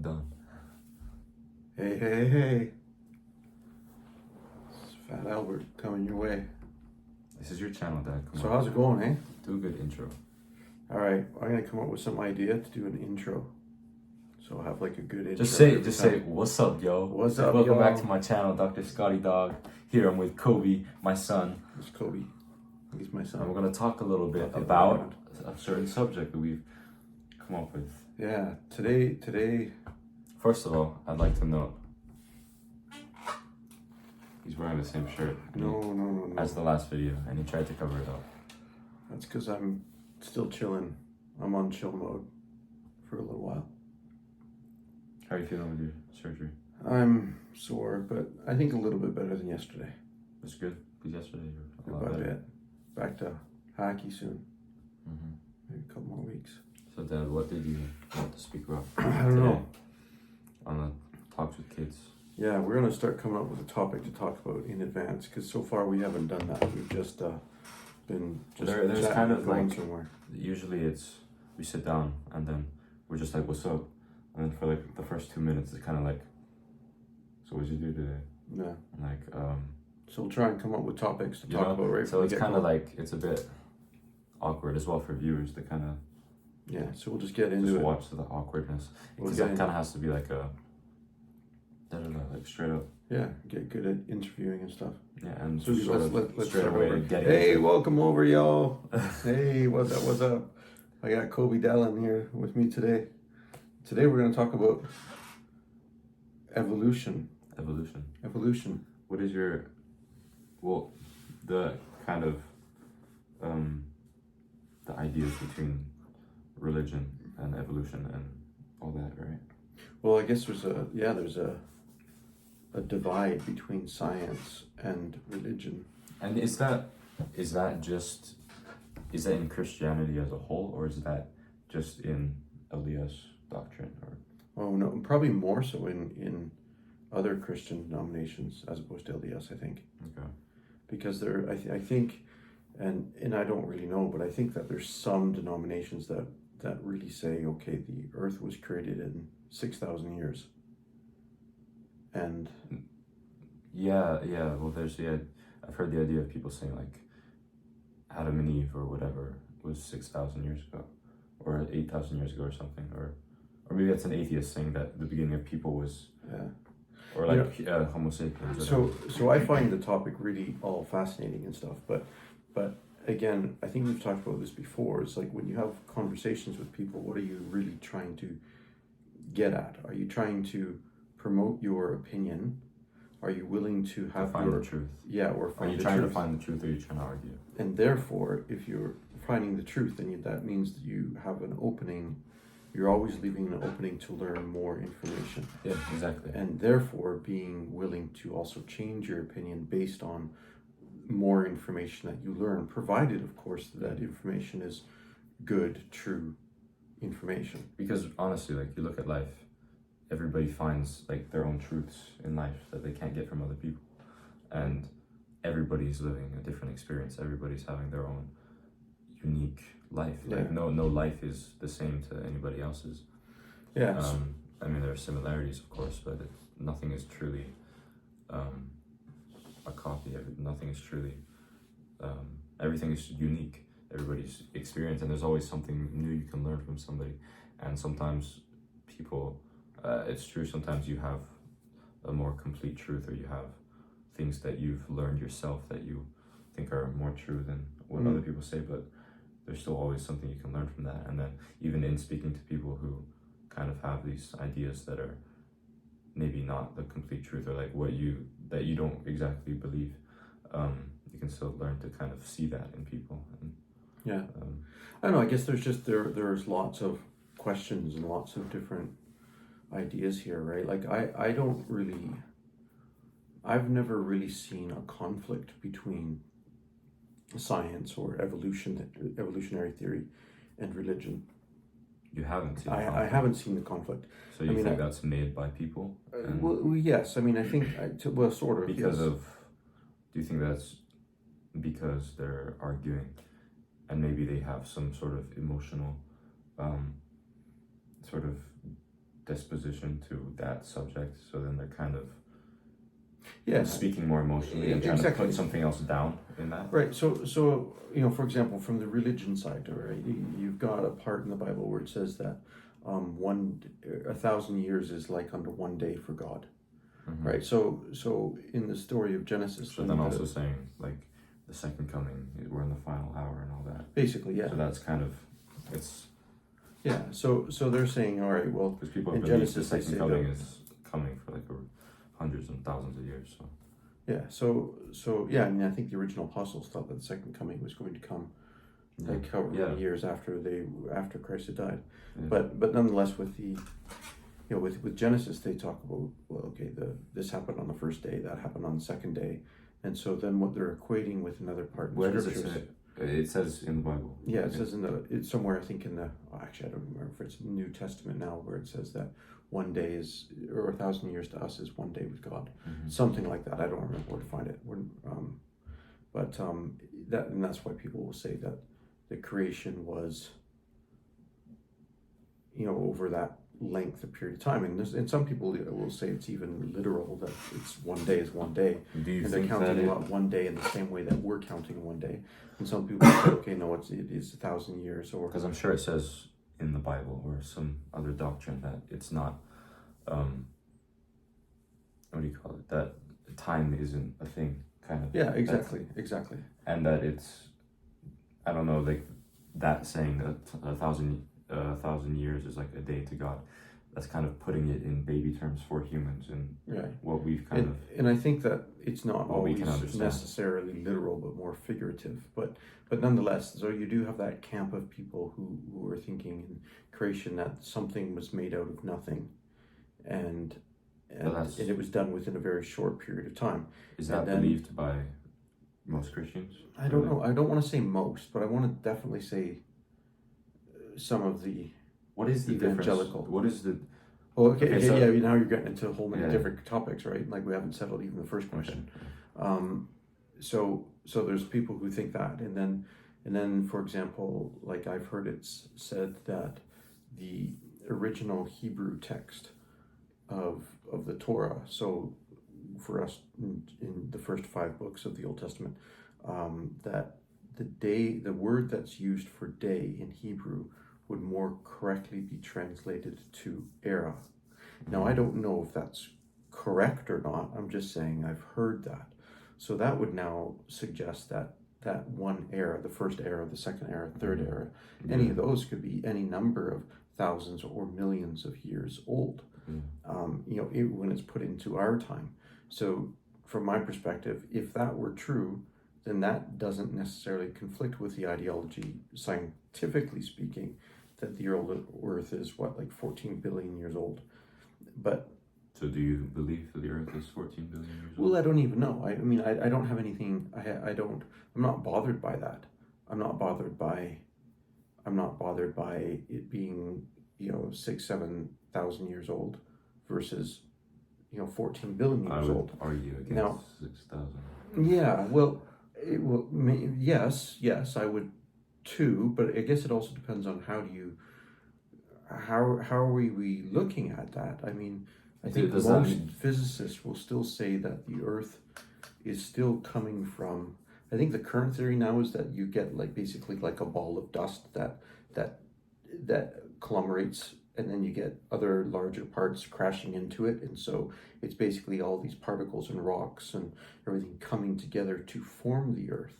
Done. Hey. It's Fat Albert coming your way. This is your channel, Dad. Come So on. how's it going, eh? Do a good intro. All right, I'm gonna come up with some idea to do an intro. So I'll have like a good intro. Just say, what's up, yo? What's up, Welcome yo? back to my channel, Dr. Scotty Dog. Here I'm with Coby, my son. It's Coby. He's my son. And we're gonna talk a little bit Okay, about a certain subject that we've come up with. Yeah, today. First of all, I'd like to note he's wearing the same shirt No. as the last video, and he tried to cover it up. That's because I'm still chilling. I'm on chill mode for a little while. How are you feeling with your surgery? I'm sore, but I think a little bit better than yesterday. It's good, because yesterday you were a lot About better. it. Back to hockey soon. Mm-hmm. Maybe a couple more weeks. So, Dad, what did you want to speak about I don't know. on the Talks with Kids? Yeah, we're gonna start coming up with a topic to talk about in advance because so far we haven't done that. We've just been There's chatting kind and of going like somewhere. usually it's we sit down and then we're just like, what's up? And then for like the first 2 minutes it's kind of like, so what did you do today? Yeah. Like So we'll try and come up with topics to talk about right. So it's kind of like it's a bit awkward as well for viewers to kind of So we'll just get into it. watch the awkwardness because that kind of has to be like a like straight up. Yeah, get good at interviewing and stuff. Yeah, and So let's straight start away over. getting. Hey, welcome over, y'all. Hey, what's up? What's up? I got Coby Dallin here with me today. Today we're gonna talk about evolution. Evolution. What is your the kind of the ideas between religion and evolution and all that, right? Well, I guess there's a divide between science and religion. And is that in Christianity as a whole, or is that just in LDS doctrine? Or Oh no, probably more so in other Christian denominations as opposed to LDS, I think. okay, Because I think, and I don't really know, but I think that there's some denominations that really say, okay, the Earth was created in 6,000 years. And yeah. Well, I've heard the idea of people saying like Adam and Eve or whatever was 6,000 years ago, or 8,000 years ago, or something, or maybe that's an atheist saying that the beginning of people was. Or like Homo sapiens. So I find the topic really all fascinating and stuff, but again, I think we've talked about this before. It's like when you have conversations with people, what are you really trying to get at? Are you trying to promote your opinion? Are you willing to find the truth? Yeah, or find are you the trying truth? to find the truth, or are you trying to argue? And therefore, if you're finding the truth, then that means that you have an opening. You're always leaving an opening to learn more information. Yeah, exactly. And therefore being willing to also change your opinion based on more information that you learn, provided of course that information is good, true information. Because honestly, like you look at life, everybody finds like their own truths in life that they can't get from other people. And everybody's living a different experience. Everybody's having their own unique life. Like no life is the same to anybody else's. Yeah. I mean, there are similarities, of course, but nothing is truly a copy. Nothing is truly. Everything is unique. Everybody's experience, and there's always something new you can learn from somebody. And sometimes people, it's true. Sometimes you have a more complete truth, or you have things that you've learned yourself that you think are more true than what other people say, but there's still always something you can learn from that. And then even in speaking to people who kind of have these ideas that are maybe not the complete truth, or like that you don't exactly believe, you can still learn to kind of see that in people. And, I don't know, I guess there's lots of questions and lots of different ideas here, right? Like I've never really seen a conflict between science or evolutionary theory and religion. You haven't seen I haven't seen the conflict. So you think that's made by people? Well, yes. I mean, I think, sort of. Because yes. Do you think that's because they're arguing and maybe they have some sort of emotional sort of disposition to that subject, so then they're kind of Yeah, speaking more emotionally and trying to exactly. put something else down in that. Right. So for example, from the religion side, right, you've got a part in the Bible where it says that 1,000 years is like under one day for God. Mm-hmm. Right. So in the story of Genesis, So then also saying like the second coming, we're in the final hour and all that. Basically, yeah. So that's kind of it's. Yeah. So they're saying, all right, well, because people in believe Genesis, the second coming is coming for like hundreds and thousands of years. So. Yeah. So yeah. I mean, I think the original apostles thought that the second coming was going to come like however many years after Christ had died. Yeah. But nonetheless, with the with Genesis, they talk about, well, okay, this happened on the first day, that happened on the second day, and so then what they're equating with another part in Where scriptures. does it say? It says in the Bible. Yeah, it says it's somewhere, I think in the, actually I don't remember if it's New Testament now, where it says that one day is, or 1,000 years to us is one day with God. Mm-hmm. Something like that. I don't remember where to find it. That's why people will say that the creation was, over that length of period of time, and some people will say it's even literal, that it's one day is one day. Do you and think they're counting one day in the same way that we're counting one day? And some people say, okay, no, it is 1,000 years, or because I'm sure it says in the Bible or some other doctrine that it's not. What do you call it? That time isn't a thing, kind of. Yeah, exactly. And that it's, I don't know, like that saying that 1,000 years is like a day to God. That's kind of putting it in baby terms for humans, and what we've and I think that it's not always necessarily literal, but more figurative. But nonetheless, so you do have that camp of people who are thinking in creation that something was made out of nothing, and it was done within a very short period of time. Is that believed by most Christians? I don't know. I don't want to say most, but I want to definitely say some of the. What is the evangelical? What is the? Well, okay, so, yeah. Now you're getting into a whole many different topics, right? Like we haven't settled even the first question. Okay. So there's people who think that, and then for example, like I've heard it's said that the original Hebrew text of the Torah. So for us in the first 5 books of the Old Testament, that the word that's used for day in Hebrew would more correctly be translated to era. Now, I don't know if that's correct or not. I'm just saying I've heard that. So that would now suggest that one era, the first era, the second era, third era, any of those could be any number of thousands or millions of years old, when it's put into our time. So from my perspective, if that were true, then that doesn't necessarily conflict with the ideology, scientifically speaking, that the Earth is like 14 billion years old. But so do you believe that the Earth is 14 billion years old? Well, I don't even know. I mean, I don't have anything. I'm not bothered by that. I'm not bothered by it being 6,000-7,000 years old versus 14 billion years old. I would argue against now, 6,000. Yeah. Well, yes, I would too. But I guess it also depends on how are we looking at that? I mean, I think most physicists will still say that the Earth is still coming from. I think the current theory now is that you get basically a ball of dust that agglomerates, and then you get other larger parts crashing into it, and so it's basically all these particles and rocks and everything coming together to form the Earth.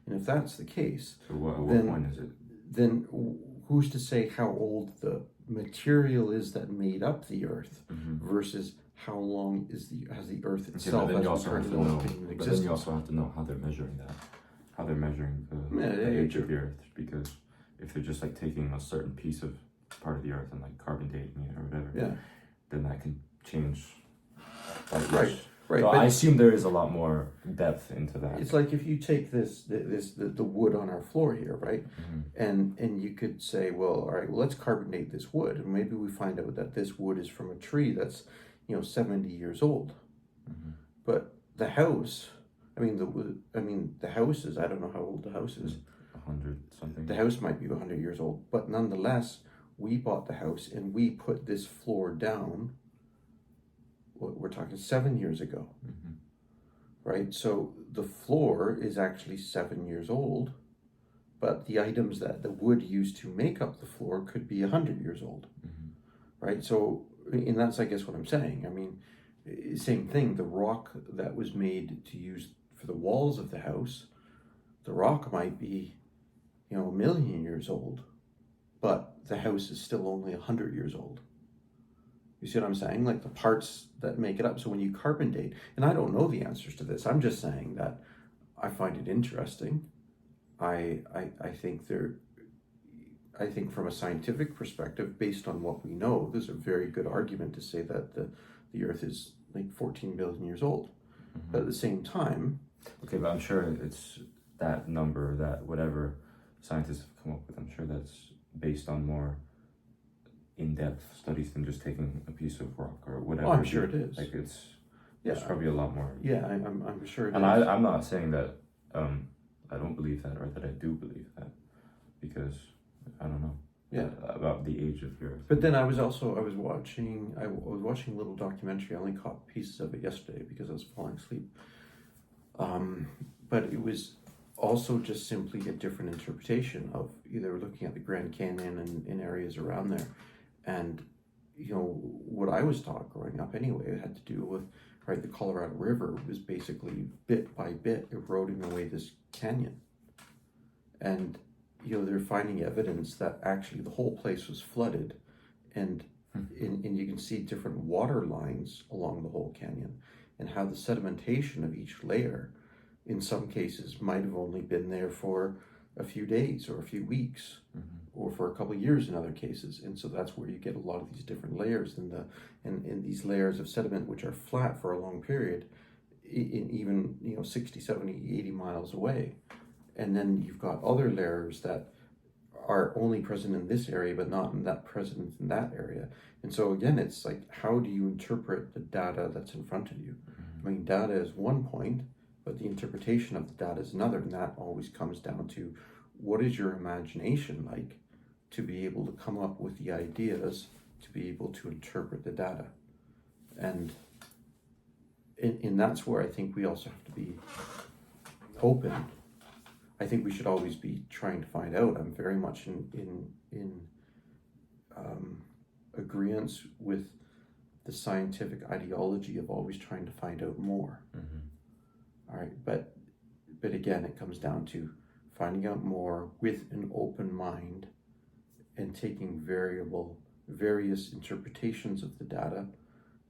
And if that's the case, so what point is it? Then who's to say how old the material is that made up the Earth versus how long has the Earth itself But then you also have to know how they're measuring that, how they're measuring the age of the Earth, because if they're just taking a certain piece of part of the Earth and carbon dating it or whatever, then that can change. Right. So I assume there is a lot more depth into that. It's like if you take the wood on our floor here, right? And you could say, well, all right, let's carbon date this wood, and maybe we find out that this wood is from a tree that's 70 years old. But the house, the house is, I don't know how old the house is. 100 something. The house might be 100 years old, but nonetheless, we bought the house and we put this floor down, we're talking 7 years ago, right? So the floor is actually 7 years old, but the items that the wood used to make up the floor could be 100 years old, right? So, and that's, I guess, what I'm saying. I mean, same thing, the rock that was made to use for the walls of the house, the rock might be, 1,000,000 years old, but the house is still only 100 years old. You see what I'm saying? Like the parts that make it up. So when you carbon date, and I don't know the answers to this, I'm just saying that I find it interesting. I think from a scientific perspective, based on what we know, there's a very good argument to say that the Earth is like 14 billion years old. But at the same time... Okay, but I'm sure it's that number, that whatever scientists have come up with, I'm sure that's based on more in-depth studies than just taking a piece of rock or whatever. Oh, I'm sure it is. Like there's probably a lot more. Yeah, I'm sure it and is. I'm not saying that I don't believe that or that I do believe that, because I don't know. Yeah, about the age of the Earth. But then I was watching a little documentary. I only caught pieces of it yesterday because I was falling asleep. But it was also just simply a different interpretation of either looking at the Grand Canyon and in areas around there, and what I was taught growing up anyway, it had to do with, right, the Colorado River was basically bit by bit eroding away this canyon, and they're finding evidence that actually the whole place was flooded, and you can see different water lines along the whole canyon, and how the sedimentation of each layer in some cases might have only been there for a few days or a few weeks, or for a couple of years in other cases. And so that's where you get a lot of these different layers and these layers of sediment which are flat for a long period, in even 60, 70, 80 miles away. And then you've got other layers that are only present in this area but not present in that area. And so again, it's like, how do you interpret the data that's in front of you? I mean, data is one point, but the interpretation of the data is another, and that always comes down to, what is your imagination like to be able to come up with the ideas to be able to interpret the data? And that's where I think we also have to be open. I think we should always be trying to find out. I'm very much in agreement with the scientific ideology of always trying to find out more. All right, but again, it comes down to finding out more with an open mind and taking various interpretations of the data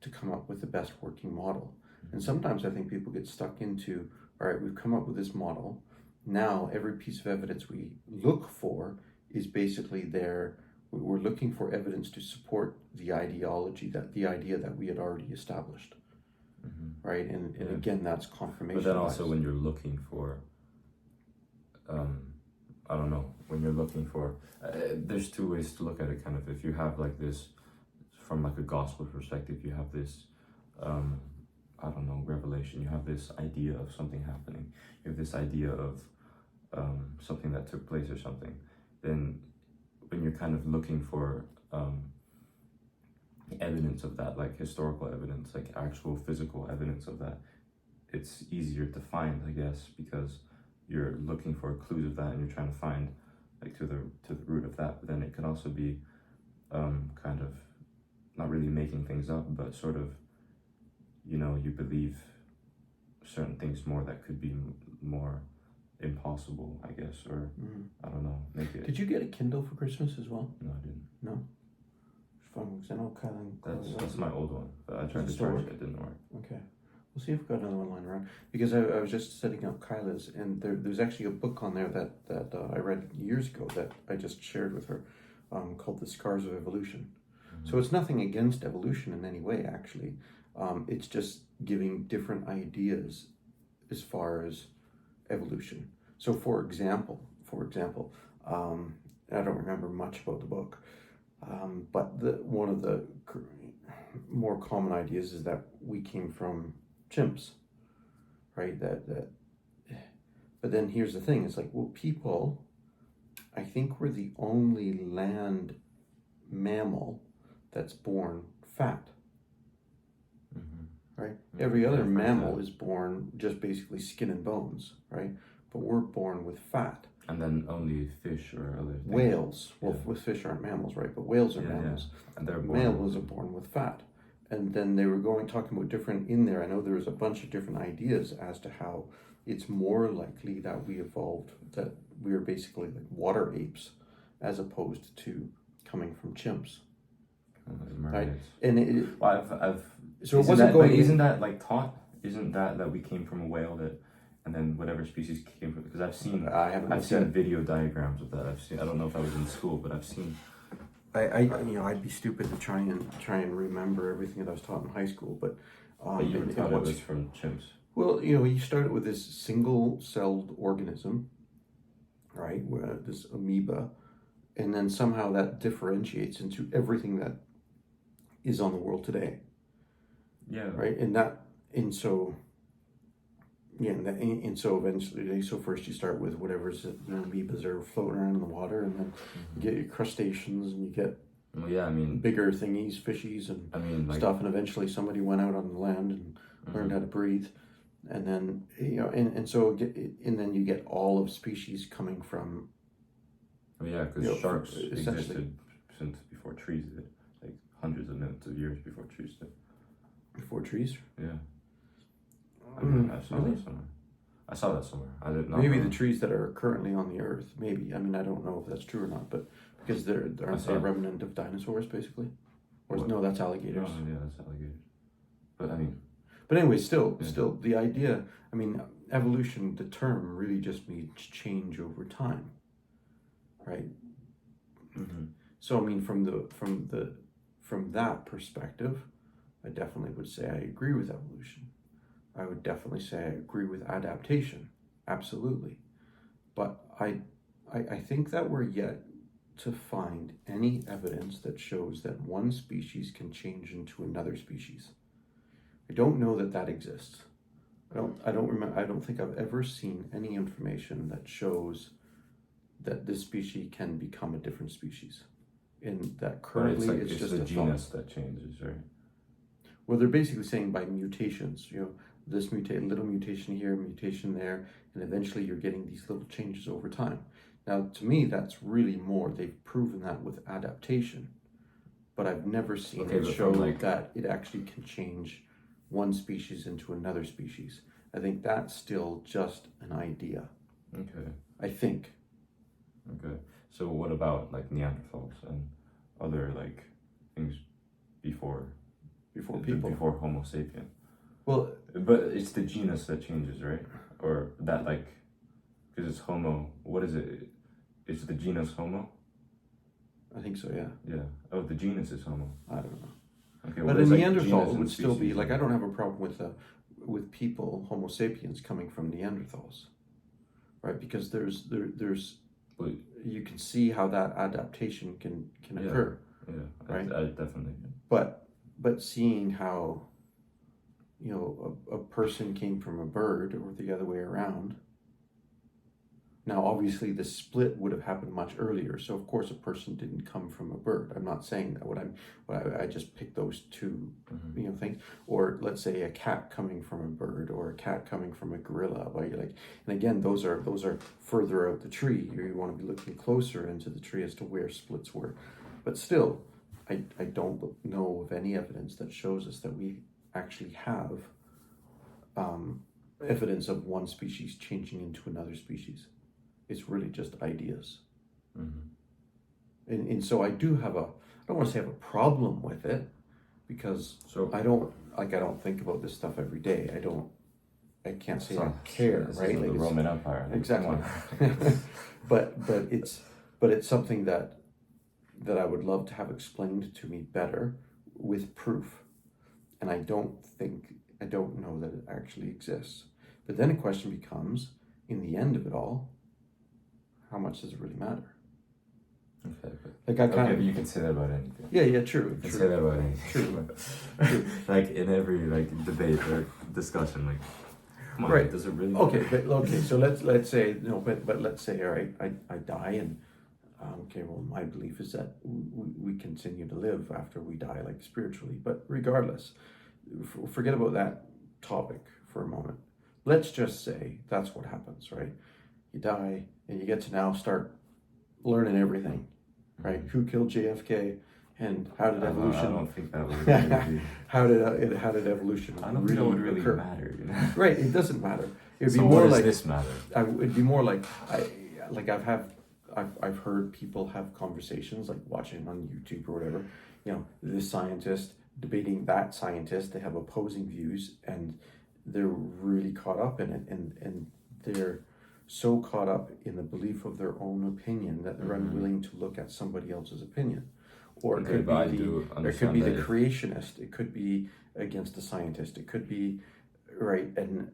to come up with the best working model. And sometimes I think people get stuck into, all right, we've come up with this model. Now every piece of evidence we look for is basically there. We're looking for evidence to support the ideology, the idea that we had already established. Right, and again, that's confirmation. But then also, when you're looking for, I don't know, when you're looking for, there's two ways to look at it. Kind of, if you have like this, from like a gospel perspective, you have this, I don't know, revelation. You have this idea of something happening. You have this idea of something that took place or something. Then, when you're kind of looking for evidence of that, like historical evidence, like actual physical evidence of that, it's easier to find, I guess, because you're looking for clues of that and you're trying to find like to the root of that. But then it could also be kind of not really making things up, but sort of, you believe certain things more that could be more impossible, I guess, or I don't know, make it. Did you get a Kindle for Christmas as well? No, I didn't. No? Fun, because I know Kylan. That's my old one, but I tried to charge it, it didn't work. Okay. We'll see if we've got another one lying around. Because I was just setting up Kyla's, and there's actually a book on there that I read years ago that I just shared with her, called The Scars of Evolution. So it's nothing against evolution in any way, actually. It's just giving different ideas as far as evolution. So for example, I don't remember much about the book, but one of the more common ideas is that we came from chimps, right? But then here's the thing: it's like, well, people, I think we're the only land mammal that's born fat, right? Yeah, Every other I've heard mammal that. is born just basically skin and bones, right? But we're born with fat. And then only fish or other things. Whales, well, Yeah. with fish aren't mammals, right? But whales are Yeah, mammals. and they're born. Mammals are born with fat. And then they were talking about different in there. I know there was a bunch of different ideas as to how it's more likely that we evolved, that we are basically like water apes, as opposed to coming from chimps. Right? Mermaids. And Well, I've so it isn't wasn't that, going. but isn't that like taught? Isn't that we came from a whale that, and then whatever species came from? Because I've seen I've seen video diagrams of that. I don't know if I was in school, but I've seen. I'd be stupid to try and remember everything that I was taught in high school, but But you were taught it was from chimps. well, you started with this single-celled organism, right? Where this amoeba, and then somehow that differentiates into everything that is on the world today, Yeah. right? And so eventually, so first you start with whatever's amoebas are floating around in the water, and then you get your crustaceans, and you get Well, yeah. I mean, bigger thingies, fishies, and like, stuff, and eventually somebody went out on the land and learned how to breathe, and then and then you get all of species coming from. Well, yeah, because sharks essentially existed since before trees did, like hundreds of millions of years before trees did. Before trees. Yeah. I mean, I saw really? that somewhere. I saw that somewhere. I did not. Maybe know. the trees that are currently on the earth. Maybe. I mean, I don't know if that's true or not, but because aren't they a remnant of dinosaurs, basically? Or no, that's alligators. No, yeah, that's alligators. But I mean. But anyway, still, the idea. I mean, evolution. The term really just means change over time, right? Mm-hmm. So I mean, from that perspective, I definitely would say I agree with evolution. I would definitely say I agree with adaptation, absolutely. But I think that we're yet to find any evidence that shows that one species can change into another species. I don't know that exists. I don't think I've ever seen any information that shows that this species can become a different species. In that currently it's just the a genus thought. that changes, right? Well, they're basically saying by mutations, this little mutation here, mutation there, and eventually you're getting these little changes over time. Now, to me, that's really more. They've proven that with adaptation, but I've never seen it show that it actually can change one species into another species. I think that's still just an idea. Okay. I think. Okay. So what about like Neanderthals and other like things before people? Before Homo sapien? Well, but it's the genus that changes, right? Or that because it's Homo. What is it? Is the genus Homo? I think so. Yeah. Yeah. Oh, the genus is Homo. I don't know. Okay. But a Neanderthal would still be like, I don't have a problem with people, Homo sapiens, coming from Neanderthals, right? Because there's you can see how that adaptation can occur. Yeah, right. I definitely. But seeing how, a person came from a bird or the other way around. Now, obviously, the split would have happened much earlier. So, of course, a person didn't come from a bird. I'm not saying that. I just picked those two, things. Or let's say a cat coming from a bird, or a cat coming from a gorilla. And again, those are further out the tree. You want to be looking closer into the tree as to where splits were. But still, I don't know of any evidence that shows us that we actually have evidence of one species changing into another species. It's really just ideas. And so I don't want to say I have a problem with it, because I don't think about this stuff every day. I can't say I care, right? Like the Roman Empire. Exactly. but it's something that I would love to have explained to me better with proof. And I don't know that it actually exists. But then a question becomes, in the end of it all, how much does it really matter? Okay. But you can say that about anything. Yeah, true. You can say that about anything. True. Like in every debate or discussion, come on, right? Does it really? Okay, so let's say but let's say, all right, I die, and Okay, well, my belief is that we continue to live after we die, like spiritually. But regardless, forget about that topic for a moment. Let's just say that's what happens, right? You die and you get to now start learning everything, right? Who killed JFK and how did evolution? I don't think that would really be. how did evolution? I don't think that would really matter. You know? Right, it doesn't matter. It'd So be more what does like this matter? it'd be more like I've heard people have conversations like watching on YouTube or whatever. You know, this scientist debating that scientist. They have opposing views and they're really caught up in it, and they're so caught up in the belief of their own opinion that they're unwilling to look at somebody else's opinion. Or it could be the creationist. It could be against the scientist. It could be an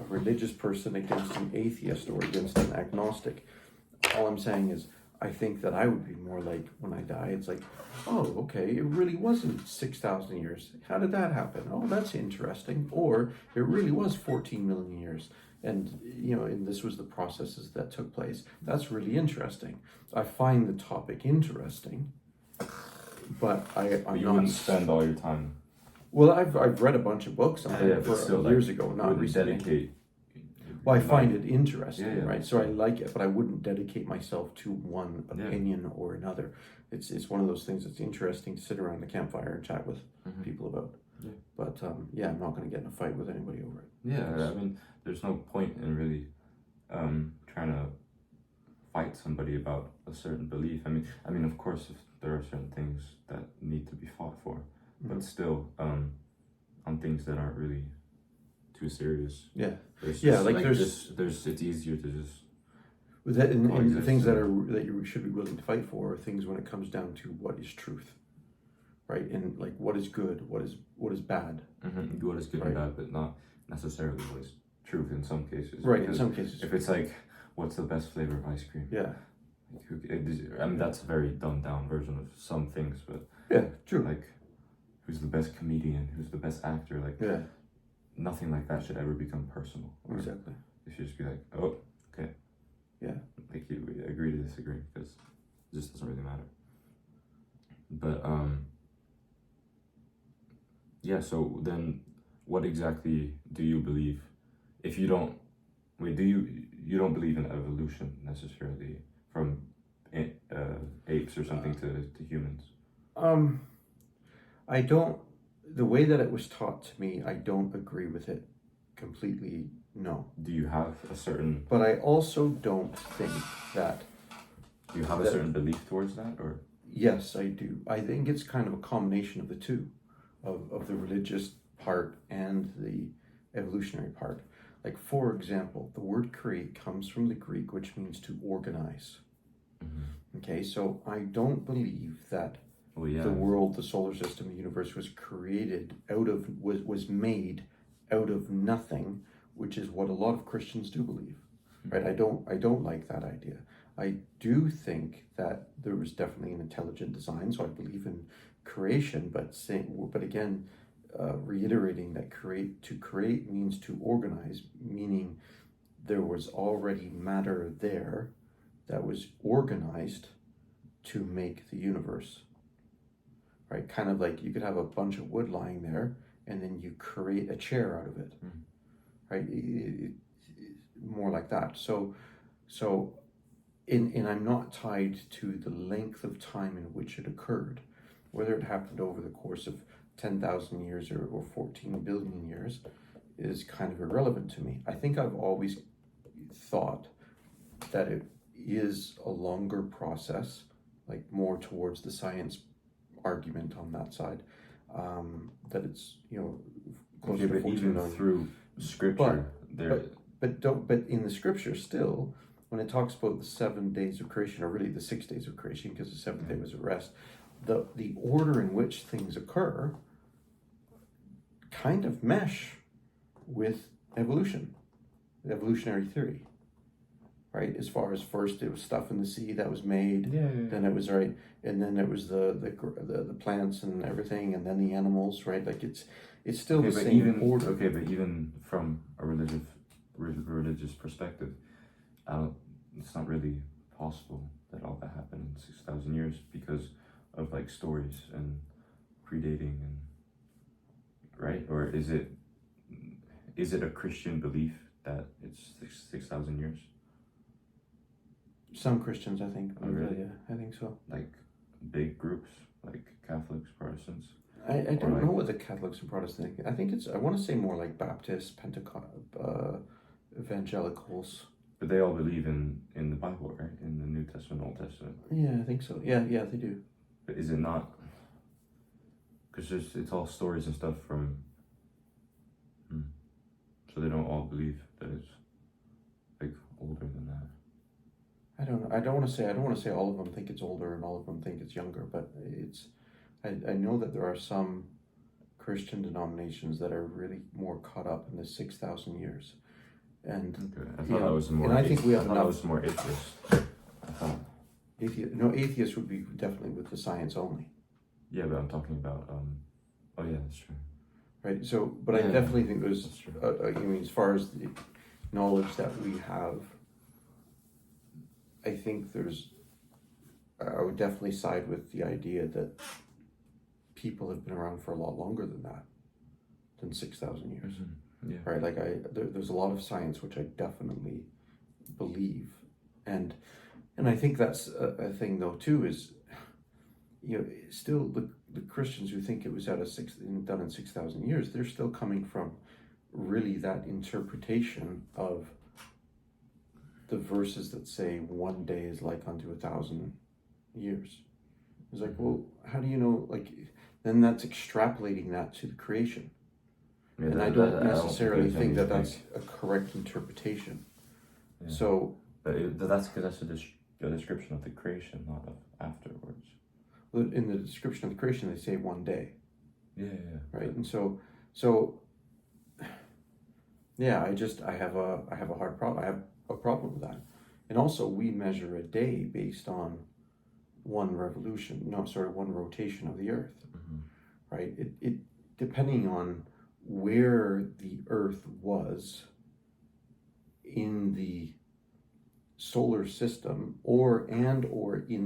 a religious person against an atheist or against an agnostic. All I'm saying is, I think that I would be more like, when I die, it's like, oh, okay, it really wasn't 6,000 years. How did that happen? Oh, that's interesting. Or it really was 14 million years. And, you know, and this was the processes that took place. That's really interesting. I find the topic interesting, but I'm you not... wouldn't spend all your time. Well, I've read a bunch of books on it years ago, not recently. Dedicate. Well, I find it interesting, right? So I Yeah. like it, but I wouldn't dedicate myself to one opinion or another. It's one of those things that's interesting to sit around the campfire and chat with people about. Yeah. But I'm not going to get in a fight with anybody over it. Yeah, I mean, there's no point in really trying to fight somebody about a certain belief. I mean, of course, if there are certain things that need to be fought for, but still, on things that aren't really too serious. Yeah. There's it's easier to just. And the things that you should be willing to fight for are things when it comes down to what is truth, right? And like what is good, what is bad. What is good and bad, but not necessarily what is truth in some cases. Right, in some cases. If it's like, what's the best flavor of ice cream? Yeah. I mean, that's a very dumbed down version of some things, but yeah, true. Like, who's the best comedian? Who's the best actor? Like, nothing like that should ever become personal. Exactly. You should just be like, oh, okay. Yeah. Like, you agree to disagree, because it just doesn't really matter. But, yeah, so then what exactly do you believe? If you don't, you don't believe in evolution necessarily from apes or something to humans? I don't, the way that it was taught to me, I don't agree with it completely, no. Do you have a certain... But I also don't think that... Do you have a certain belief towards that, or...? Yes, I do. I think it's kind of a combination of the two, of the religious part and the evolutionary part. Like, for example, the word create comes from the Greek, which means to organize. Okay, so I don't believe that the world, the solar system, the universe was created was made out of nothing, which is what a lot of Christians do believe. Right? I don't like that idea. I do think that there was definitely an intelligent design, so I believe in creation, but again, reiterating that to create means to organize, meaning there was already matter there that was organized to make the universe. Right? Kind of like you could have a bunch of wood lying there and then you create a chair out of it. Right? More like that. So and I'm not tied to the length of time in which it occurred. Whether it happened over the course of 10,000 years or 14 billion years is kind of irrelevant to me. I think I've always thought that it is a longer process, like more towards the science argument on that side, that it's, you know, closer to 14 million. Through scripture, but in the scripture still, when it talks about the 7 days of creation, or really the 6 days of creation, because the seventh day was a rest, the order in which things occur kind of mesh with evolution, the evolutionary theory. Right, as far as first it was stuff in the sea that was made, then it was and then it was the plants and everything, and then the animals, right? Like it's still the same order. Okay, but even from a religious perspective, it's not really possible that all that happened in 6,000 years because of like stories and predating and right? Or is it a Christian belief that it's 6,000 years? Some Christians, I think. Oh, really? Yeah, I think so. Like big groups, like Catholics, Protestants. I don't know what the Catholics and Protestants think. I think I want to say more like Baptists, Pentecost, evangelicals. But they all believe in the Bible, right? In the New Testament, Old Testament. Yeah, I think so. Yeah, they do. But is it not? Because it's all stories and stuff from. So they don't all believe that it's like older than that. I don't know. I don't want to say all of them think it's older and all of them think it's younger, but it's. I know that there are some Christian denominations that are really more caught up in the 6,000 years, and okay. I thought that was more. And I think we have that was more atheist. Atheist would be definitely with the science only. Yeah, but I'm talking about. Oh yeah, that's true. Right. So, but Yeah, I definitely think there's. That's true. I mean, as far as the knowledge that we have, I think there's. I would definitely side with the idea that people have been around for a lot longer than 6,000 years. Mm-hmm. Yeah. Right. Like there's a lot of science which I definitely believe, and I think that's a thing though too is, still the Christians who think it was done in 6,000 years, they're still coming from really that interpretation of the verses that say one day is like unto 1,000 years. It's like, well, how do you know? Like, then that's extrapolating that to the creation, Yeah, and I don't necessarily think that that's a correct interpretation. Yeah. So, but that's because that's a description of the creation, not of afterwards. in the description of the creation, they say one day. Yeah. Right, and so, yeah, I have a hard problem. I have a problem with that, and also we measure a day based on one rotation of the Earth. Mm-hmm. Right. It depending on where the Earth was in the solar system or in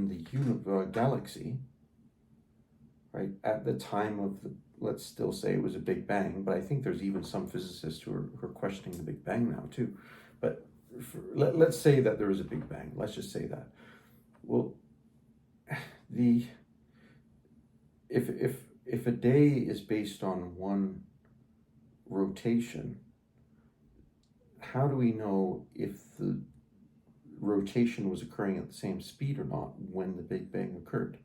the galaxy, right, at the time of let's still say it was a Big Bang, but I think there's even some physicists who are questioning the Big Bang now too. But let's say that there is a Big Bang. Let's just say that. Well, if a day is based on one rotation, how do we know if the rotation was occurring at the same speed or not when the Big Bang occurred?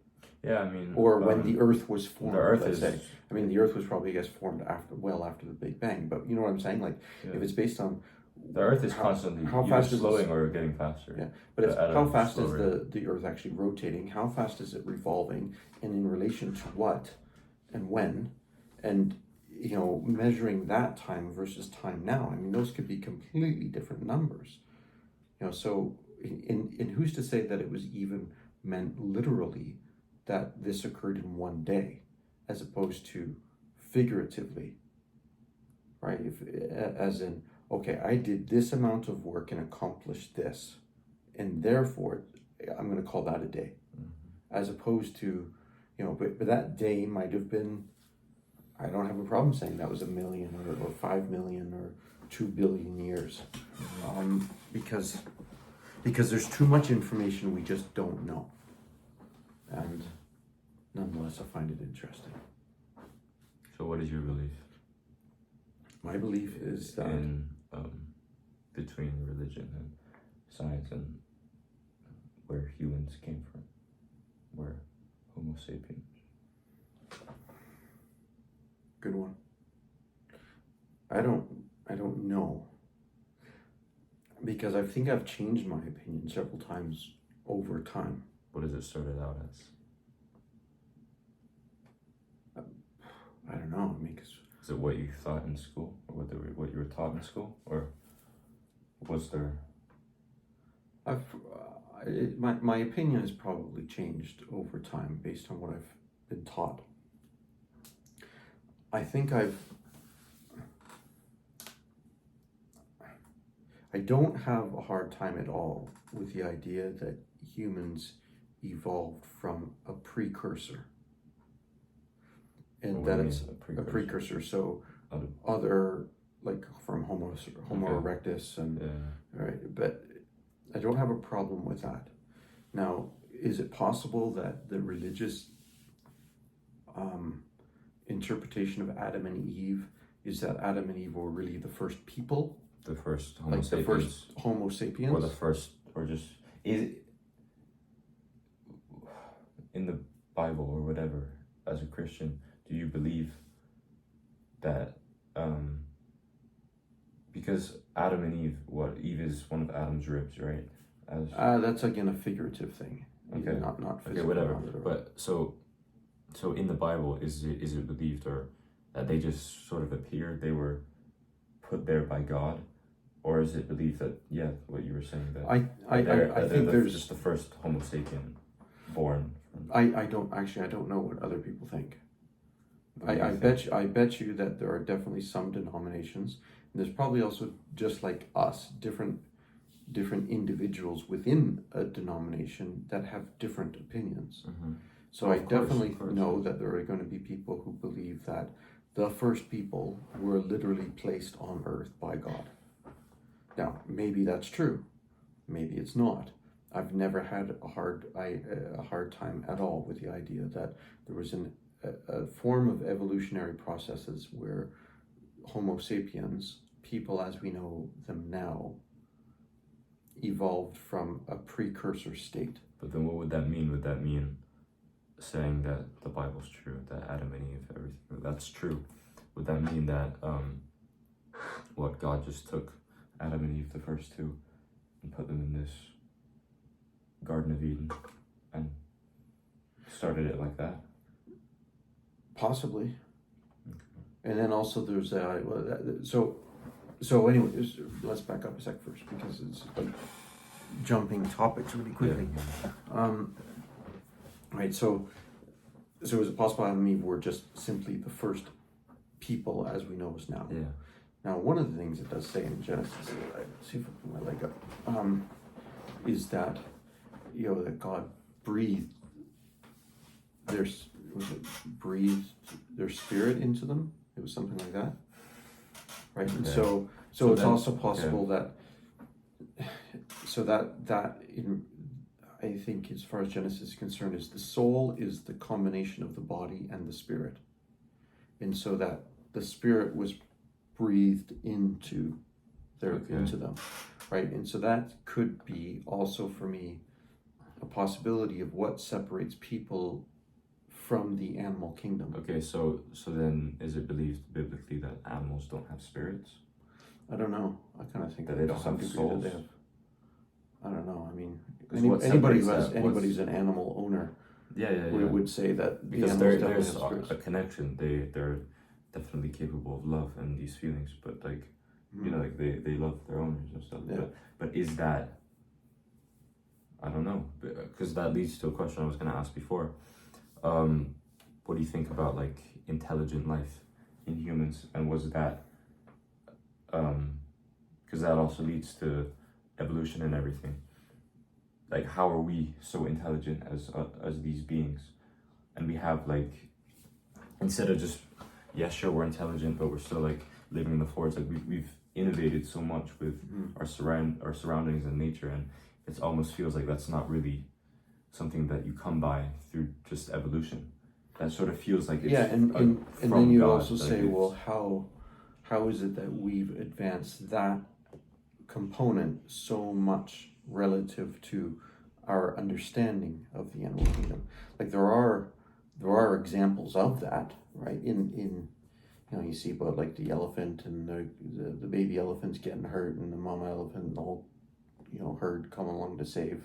Yeah, I mean, or when the Earth was formed. The Earth let's say. I mean, the Earth was probably, I guess, formed after the Big Bang. But you know what I'm saying? Like, if it's based on the Earth is constantly either slowing or getting faster. Yeah, but it's how fast is the Earth actually rotating? How fast is it revolving? And in relation to what, and when, and measuring that time versus time now. I mean, those could be completely different numbers. So in who's to say that it was even meant literally that this occurred in one day, as opposed to figuratively, right? As in, okay, I did this amount of work and accomplished this, and therefore I'm going to call that a day, as opposed to, but that day might have been, I don't have a problem saying that was 1 million or 5 million or 2 billion years, because there's too much information we just don't know, and nonetheless I find it interesting. So what is your belief? My belief is that between religion and science and where humans came from, where Homo sapiens. Good one. I don't know, because I think I've changed my opinion several times over time. What does it started out as? I don't know. I mean, is it what you thought in school, or what you were taught in school, or was there? My opinion has probably changed over time based on what I've been taught. I think I don't have a hard time at all with the idea that humans evolved from a precursor, and What that do you it's mean, a precursor. So Other- other, like from Homo erectus, and Yeah. right, but I don't have a problem with that. Now, is it possible that the religious interpretation of Adam and Eve is that Adam and Eve were really the first people, The first Homo like sapiens. the first Homo sapiens? Or the first, or just, is it, in the Bible or whatever, as a Christian, do you believe that, because Adam and Eve, Eve is one of Adam's ribs, right? As That's again a figurative thing. Okay. Not physical. Okay, whatever. But so in the Bible, is it believed or that they just sort of appeared, they were put there by God, or is it believed that what you were saying, that I think there's just the first Homo sapien born? I don't know what other people think. What do you think? I bet you that there are definitely some denominations, and there's probably also, just like us, different individuals within a denomination that have different opinions. Mm-hmm. So I definitely know that there are going to be people who believe that the first people were literally placed on earth by God. Now, maybe that's true. Maybe it's not. I've never had a hard time at all with the idea that there was a form of evolutionary processes where Homo sapiens, people as we know them now, evolved from a precursor state. But then what would that mean? Would that mean saying that the Bible's true, that Adam and Eve, everything, that's true? Would that mean that God just took Adam and Eve, the first two, and put them in this Garden of Eden and started it like that? Possibly. Okay. And then also there's so anyways, let's back up a sec first, because it's like jumping topics really quickly. Yeah. Right, so is it possible Adam and Eve were just simply the first people as we know us now? Yeah. Now, one of the things it does say in Genesis, let's see if I put my leg up, is that, that God breathed breathed their spirit into them. It was something like that, right? And so it's also possible that I think, as far as Genesis is concerned, is the soul is the combination of the body and the spirit, and so that the spirit was breathed into them, right? And so that could be also, for me, a possibility of what separates people from the animal kingdom. Okay, so then is it believed biblically that animals don't have spirits? I don't know. I kind of think that they don't have souls. They have, I don't know. I mean, anybody who's an animal owner, would say that because there's a connection. They're definitely capable of love and these feelings, but like they love their owners and stuff. Yeah. But is that, I don't know, because that leads to a question I was going to ask before. What do you think about like intelligent life in humans, and was that because that also leads to evolution and everything? Like, how are we so intelligent as these beings, and we have like, instead of just, sure, we're intelligent, but we're still like living in the forest. Like we've innovated so much with our surroundings and nature, and it almost feels like that's not really something that you come by through just evolution. That sort of feels like it's and then you God, also say, well, how is it that we've advanced that component so much relative to our understanding of the animal kingdom? Like there are examples of that, right? In you see about like the elephant and the baby elephants getting hurt, and the mama elephant and the whole herd come along to save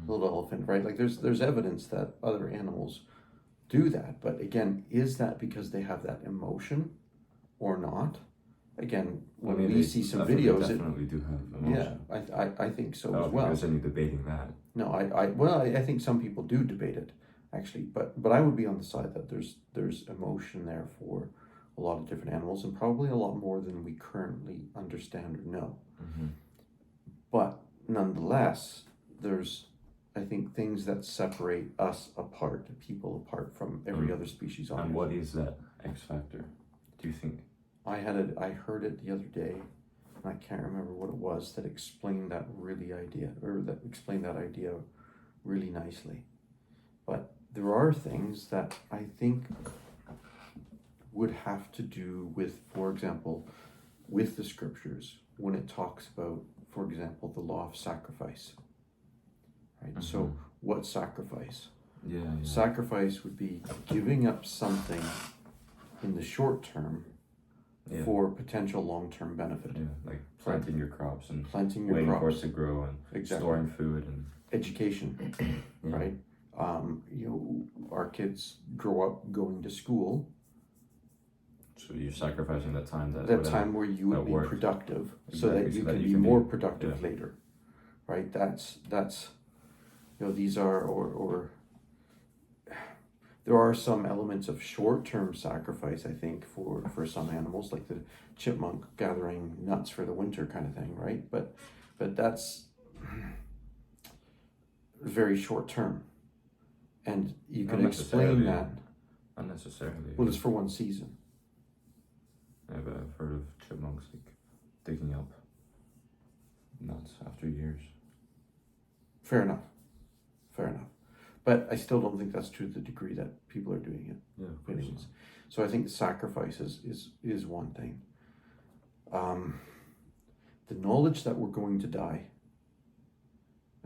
the little elephant, right? Like there's evidence that other animals do that, but again, is that because they have that emotion or not? Again, when we see some videos, they definitely do have emotion. Yeah, I think so as well. There's any debating that. No, I think some people do debate it, actually, but I would be on the side that there's emotion there for a lot of different animals, and probably a lot more than we currently understand or know. Mm-hmm. But nonetheless, there's I think, things that separate us apart, people apart from every other species on And Earth. what is that X factor, do you think? I heard it the other day, and I can't remember what it was that explained that idea really nicely. But there are things that I think would have to do with, for example, with the scriptures, when it talks about, for example, the law of sacrifice. Right? So what sacrifice? Yeah. Sacrifice would be giving up something in the short term for potential long-term benefit. Yeah, like planting your crops and waiting for it to grow and storing food and education, right? Our kids grow up going to school. So you're sacrificing that time time where you would be productive, so that you can be more productive later, right? That's these are or there are some elements of short-term sacrifice, I think, for some animals, like the chipmunk gathering nuts for the winter kind of thing, right? But that's very short-term, and you can explain that. Not necessarily. Well, it's for one season. I've heard of chipmunks like digging up nuts after years. Fair enough. But I still don't think that's to the degree that people are doing it. Yeah, of course not. So I think sacrifice is one thing. The knowledge that we're going to die.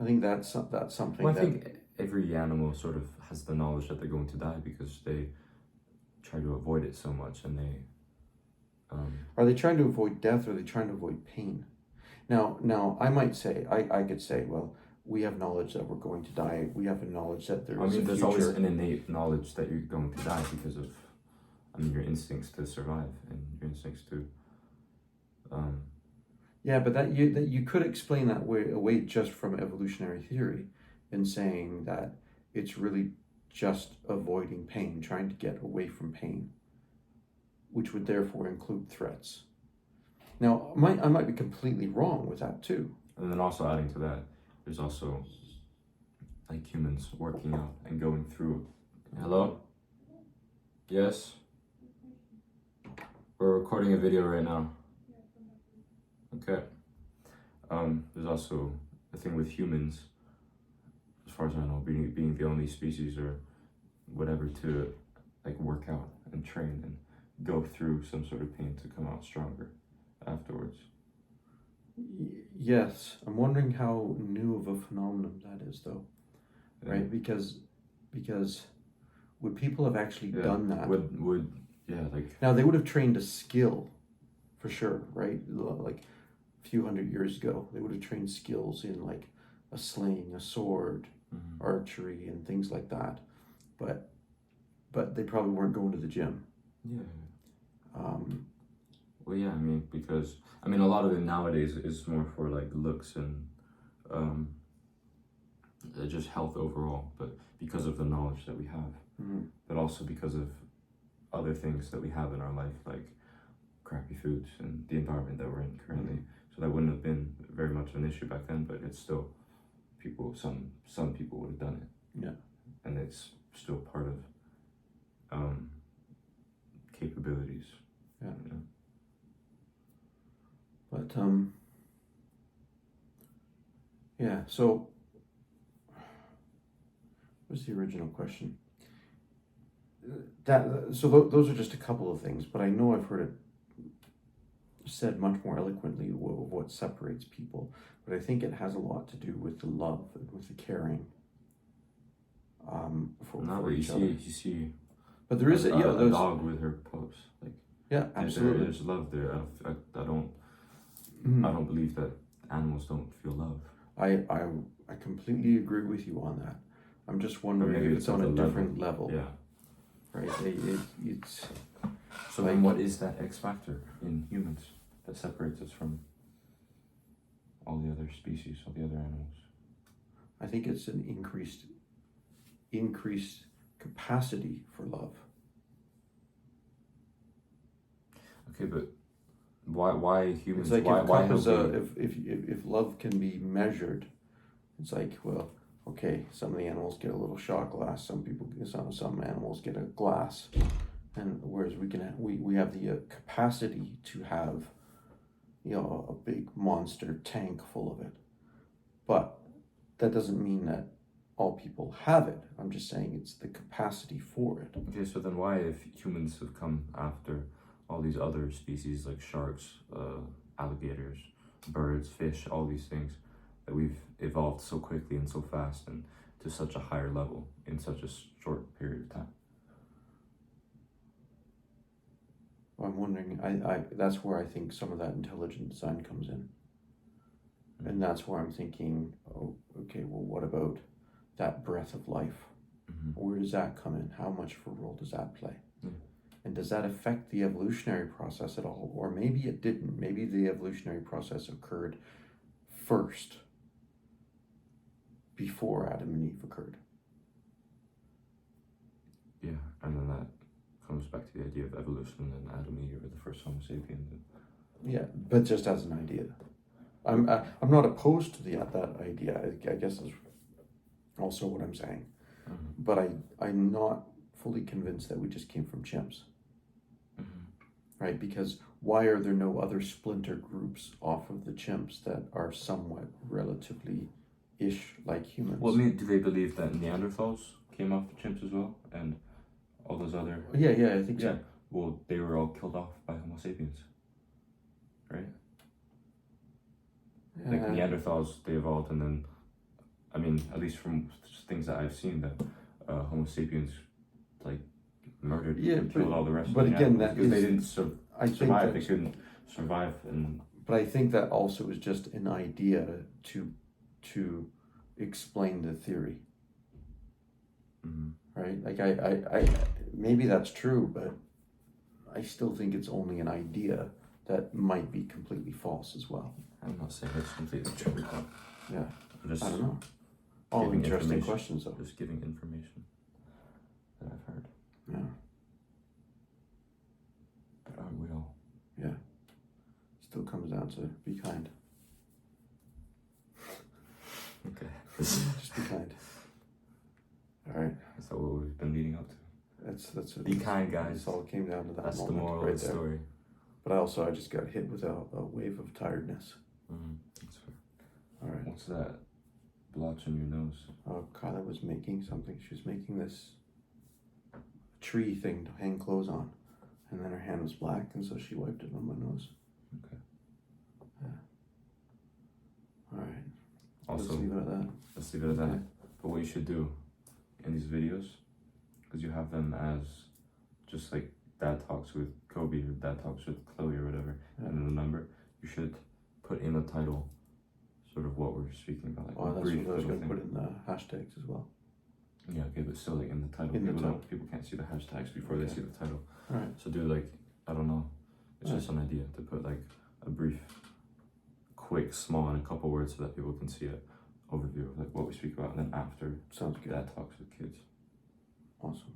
I think that's something. Well, I think every animal sort of has the knowledge that they're going to die because they try to avoid it so much, and they. Are they trying to avoid death, or are they trying to avoid pain? Now, I might say, I could say, well, we have knowledge that we're going to die. We have a knowledge that there's always an innate knowledge that you're going to die because of, your instincts to survive and your instincts to. Yeah, but that you could explain that away just from evolutionary theory, in saying that it's really just avoiding pain, trying to get away from pain, which would therefore include threats. Now, I might be completely wrong with that too. And then also adding to that, there's also like humans working out and going through. Hello? Yes? We're recording a video right now. Okay. There's also a thing with humans, as far as I know, being the only species or whatever to like work out and train and go through some sort of pain to come out stronger afterwards. Yes, I'm wondering how new of a phenomenon that is, though, right? Because would people have actually done that? Now they would have trained a skill, for sure, right? Like a few hundred years ago, they would have trained skills in like a sling, a sword, archery, and things like that. But they probably weren't going to the gym. Yeah. Well, yeah, because a lot of it nowadays is more for like looks and just health overall, but because of the knowledge that we have, but also because of other things that we have in our life, like crappy foods and the environment that we're in currently. So that wouldn't have been very much of an issue back then, but it's still some people would have done it. Yeah. And it's still part of capabilities. Yeah. You know? But yeah, so what's the original question? Those are just a couple of things, but I know I've heard it said much more eloquently of what separates people, but I think it has a lot to do with the love and with the caring for each other. You see, but there is a dog with her pups. Like, yeah, absolutely. There's love there. I don't believe that animals don't feel love. I completely agree with you on that. I'm just wondering if it's on a different level. Yeah. Right. It's. So then, what is that X factor in humans that separates us from all the other species, all the other animals? I think it's an increased capacity for love. Okay, but why humans? It's like why if love can be measured, it's like, well, okay, some of the animals get a little shot glass, some animals get a glass, and whereas we have the capacity to have, you know, a big monster tank full of it, but that doesn't mean that all people have it. I'm just saying it's the capacity for it. Okay, so then why, if humans have come after all these other species like sharks, alligators, birds, fish, all these things, that we've evolved so quickly and so fast and to such a higher level in such a short period of time? I'm wondering, I that's where I think some of that intelligent design comes in. And that's where I'm thinking, oh, okay, well, what about that breath of life? Where does that come in? How much of a role does that play? And does that affect the evolutionary process at all? Or maybe it didn't. Maybe the evolutionary process occurred first before Adam and Eve occurred. Yeah, and then that comes back to the idea of evolution and Adam and Eve are the first Homo sapiens. Yeah, but just as an idea. I'm not opposed to that idea. I guess is also what I'm saying. But I'm not fully convinced that we just came from chimps. Right? Because why are there no other splinter groups off of the chimps that are somewhat relatively-ish like humans? Well, I mean, do they believe that Neanderthals came off the chimps as well? And all those other... Yeah, I think so. Well, they were all killed off by Homo sapiens. Right? Like Neanderthals, they evolved, and then, I mean, at least from things that I've seen, that Homo sapiens like murdered and killed all the rest. But of the again, animals because they didn't survive. They couldn't survive, and. But I think that also is just an idea to explain the theory. Right? Like I maybe that's true, but I still think it's only an idea that might be completely false as well. I'm not saying it's completely true. Yeah. I'm just I don't know. All interesting questions, though. Just giving information that I've heard. Yeah. But aren't we all? Yeah. Still comes down to be kind. Okay. Just be kind. All right. Is that what we've been leading up to? That's be kind, guys. It's all came down to that. That's moment the moral right of the story. But I just got hit with a wave of tiredness. That's fair. All right. What's that blotch on your nose? Oh, Kyla was making something. She was making this tree thing to hang clothes on, and then her hand was black, and so she wiped it on my nose. Okay. Yeah. All right. Also, let's leave it at that. Let's leave it at that. But what you should do in these videos, because you have them as just like Dad talks with Coby or Dad talks with Chloe or whatever, and then the number, you should put in the title sort of what we're speaking about. Like that's what I was going to put in the hashtags as well. Yeah, okay, but still like in the title. People can't see the hashtags before they see the title. Alright. So do like, I don't know, it's just an idea to put like a brief, quick, small, and a couple words so that people can see an overview of like what we speak about, and then after sounds good. Dad talks with kids. Awesome.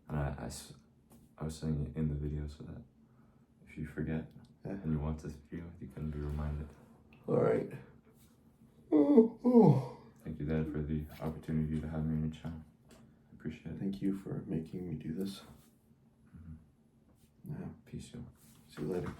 And I was saying it in the video so that if you forget and you want this video, you can be reminded. Alright. Thank you, Dad, for the opportunity to have me on your channel. I appreciate it. Thank you for making me do this. Yeah. Peace, yo. See you later.